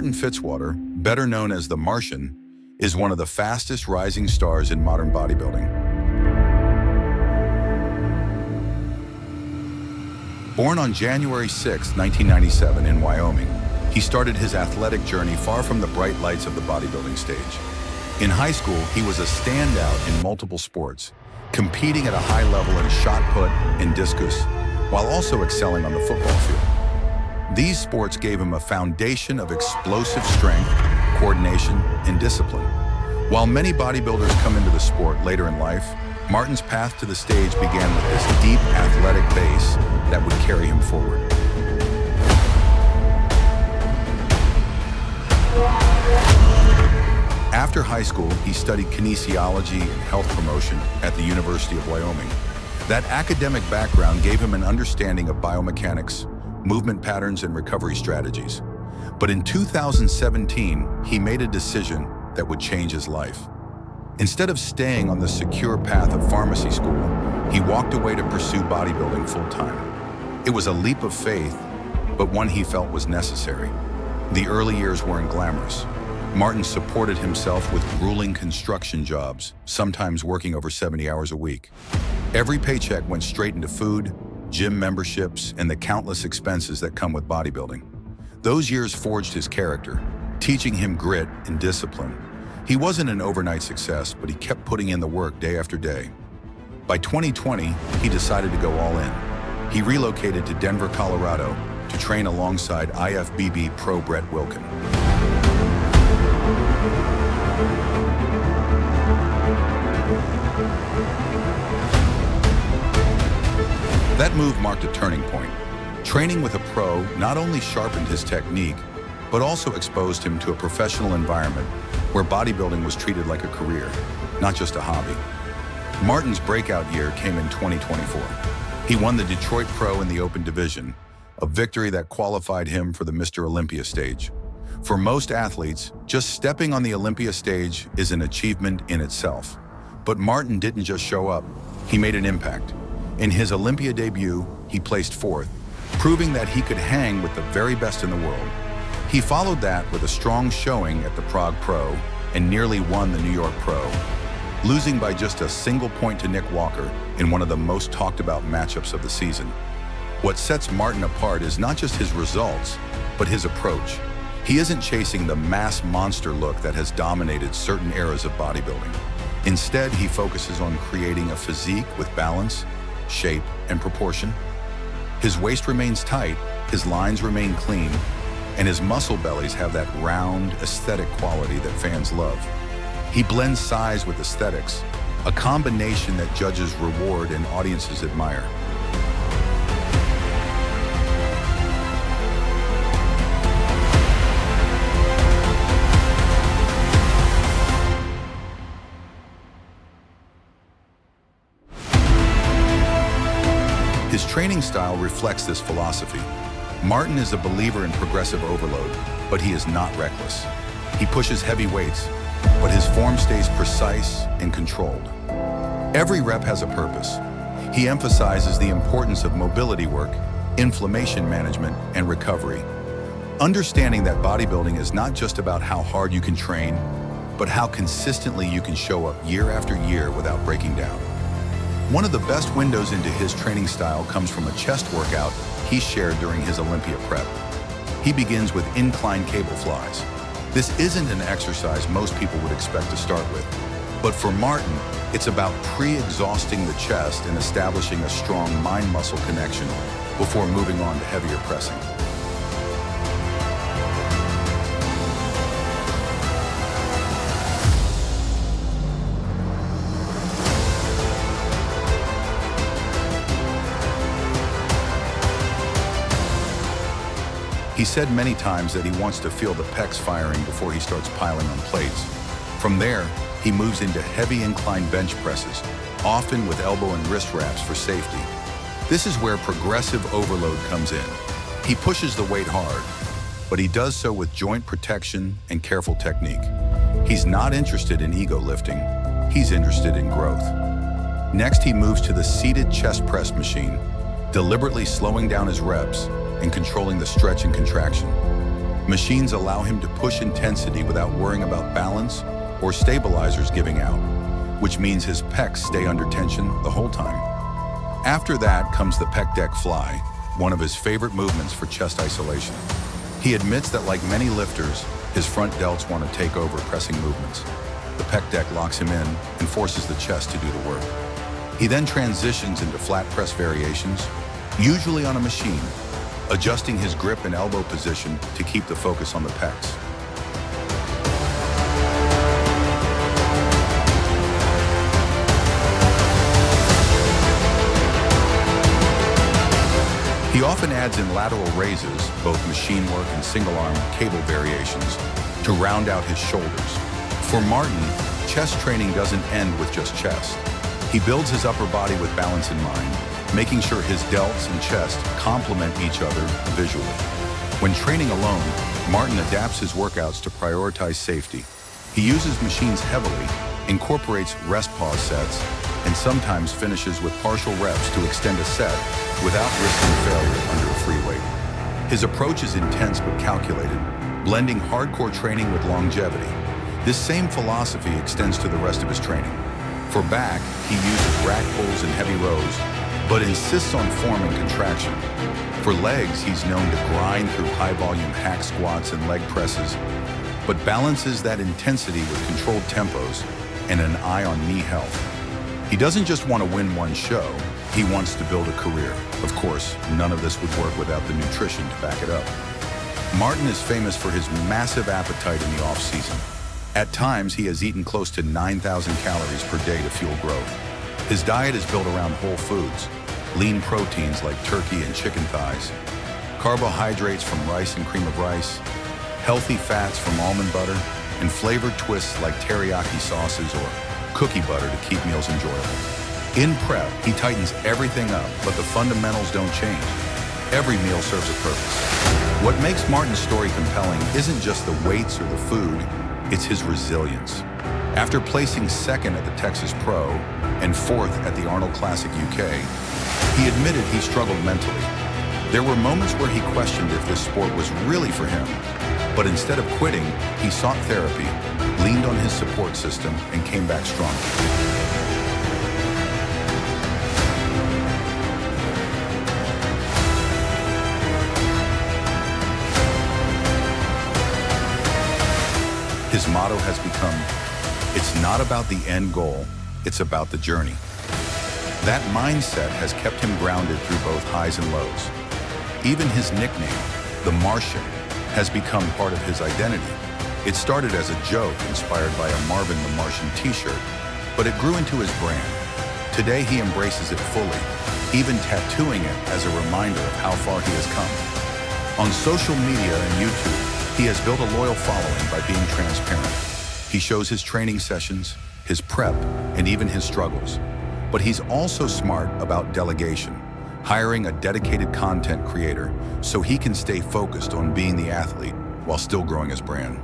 Martin Fitzwater, better known as the Martian, is one of the fastest rising stars in modern bodybuilding. Born on January 6, 1997 in Wyoming, he started his athletic journey far from the bright lights of the bodybuilding stage. In high school, he was a standout in multiple sports, competing at a high level in shot put and discus, while also excelling on the football field. These sports gave him a foundation of explosive strength, coordination, and discipline. While many bodybuilders come into the sport later in life, Martin's path to the stage began with this deep athletic base that would carry him forward. After high school, he studied kinesiology and health promotion at the University of Wyoming. That academic background gave him an understanding of biomechanics, movement patterns, and recovery strategies. But in 2017, he made a decision that would change his life. Instead of staying on the secure path of pharmacy school, he walked away to pursue bodybuilding full-time. It was a leap of faith, but one he felt was necessary. The early years weren't glamorous. Martin supported himself with grueling construction jobs, sometimes working over 70 hours a week. Every paycheck went straight into food, gym memberships, and the countless expenses that come with bodybuilding. Those years forged his character, teaching him grit and discipline. He wasn't an overnight success, but he kept putting in the work day after day. By 2020, he decided to go all in. He relocated to Denver, Colorado, to train alongside IFBB pro Brett Wilkin. That move marked a turning point. Training with a pro not only sharpened his technique, but also exposed him to a professional environment where bodybuilding was treated like a career, not just a hobby. Martin's breakout year came in 2024. He won the Detroit Pro in the open division, a victory that qualified him for the Mr. Olympia stage. For most athletes, just stepping on the Olympia stage is an achievement in itself. But Martin didn't just show up, he made an impact. In his Olympia debut, he placed fourth, proving that he could hang with the very best in the world. He followed that with a strong showing at the Prague Pro and nearly won the New York Pro, losing by just a single point to Nick Walker in one of the most talked about matchups of the season. What sets Martin apart is not just his results, but his approach. He isn't chasing the mass monster look that has dominated certain eras of bodybuilding. Instead, he focuses on creating a physique with balance, shape, and proportion. His waist remains tight, his lines remain clean, and his muscle bellies have that round, aesthetic quality that fans love. He blends size with aesthetics, a combination that judges reward and audiences admire. His training style reflects this philosophy. Martin is a believer in progressive overload, but he is not reckless. He pushes heavy weights, but his form stays precise and controlled. Every rep has a purpose. He emphasizes the importance of mobility work, inflammation management, and recovery. Understanding that bodybuilding is not just about how hard you can train, but how consistently you can show up year after year without breaking down. One of the best windows into his training style comes from a chest workout he shared during his Olympia prep. He begins with incline cable flies. This isn't an exercise most people would expect to start with. But for Martin, it's about pre-exhausting the chest and establishing a strong mind-muscle connection before moving on to heavier pressing. He said many times that he wants to feel the pecs firing before he starts piling on plates. From there, he moves into heavy incline bench presses, often with elbow and wrist wraps for safety. This is where progressive overload comes in. He pushes the weight hard, but he does so with joint protection and careful technique. He's not interested in ego lifting, he's interested in growth. Next, he moves to the seated chest press machine, deliberately slowing down his reps and controlling the stretch and contraction. Machines allow him to push intensity without worrying about balance or stabilizers giving out, which means his pecs stay under tension the whole time. After that comes the pec deck fly, one of his favorite movements for chest isolation. He admits that like many lifters, his front delts want to take over pressing movements. The pec deck locks him in and forces the chest to do the work. He then transitions into flat press variations, usually on a machine, adjusting his grip and elbow position to keep the focus on the pecs. He often adds in lateral raises, both machine work and single-arm cable variations, to round out his shoulders. For Martin, chest training doesn't end with just chest. He builds his upper body with balance in mind, making sure his delts and chest complement each other visually. When training alone, Martin adapts his workouts to prioritize safety. He uses machines heavily, incorporates rest pause sets, and sometimes finishes with partial reps to extend a set without risking failure under a free weight. His approach is intense but calculated, blending hardcore training with longevity. This same philosophy extends to the rest of his training. For back, he uses rack pulls and heavy rows, but insists on form and contraction. For legs, he's known to grind through high-volume hack squats and leg presses, but balances that intensity with controlled tempos and an eye on knee health. He doesn't just want to win one show, he wants to build a career. Of course, none of this would work without the nutrition to back it up. Martin is famous for his massive appetite in the off-season. At times, he has eaten close to 9,000 calories per day to fuel growth. His diet is built around whole foods, lean proteins like turkey and chicken thighs, carbohydrates from rice and cream of rice, healthy fats from almond butter, and flavored twists like teriyaki sauces or cookie butter to keep meals enjoyable. In prep, he tightens everything up, but the fundamentals don't change. Every meal serves a purpose. What makes Martin's story compelling isn't just the weights or the food, it's his resilience. After placing second at the Texas Pro and fourth at the Arnold Classic UK, he admitted he struggled mentally. There were moments where he questioned if this sport was really for him, but instead of quitting, he sought therapy, leaned on his support system, and came back stronger. His motto has become, "It's not about the end goal, it's about the journey." That mindset has kept him grounded through both highs and lows. Even his nickname, the Martian, has become part of his identity. It started as a joke inspired by a Marvin the Martian t-shirt, but it grew into his brand. Today he embraces it fully, even tattooing it as a reminder of how far he has come. On social media and YouTube, he has built a loyal following by being transparent. He shows his training sessions, his prep, and even his struggles. But he's also smart about delegation, hiring a dedicated content creator so he can stay focused on being the athlete while still growing his brand.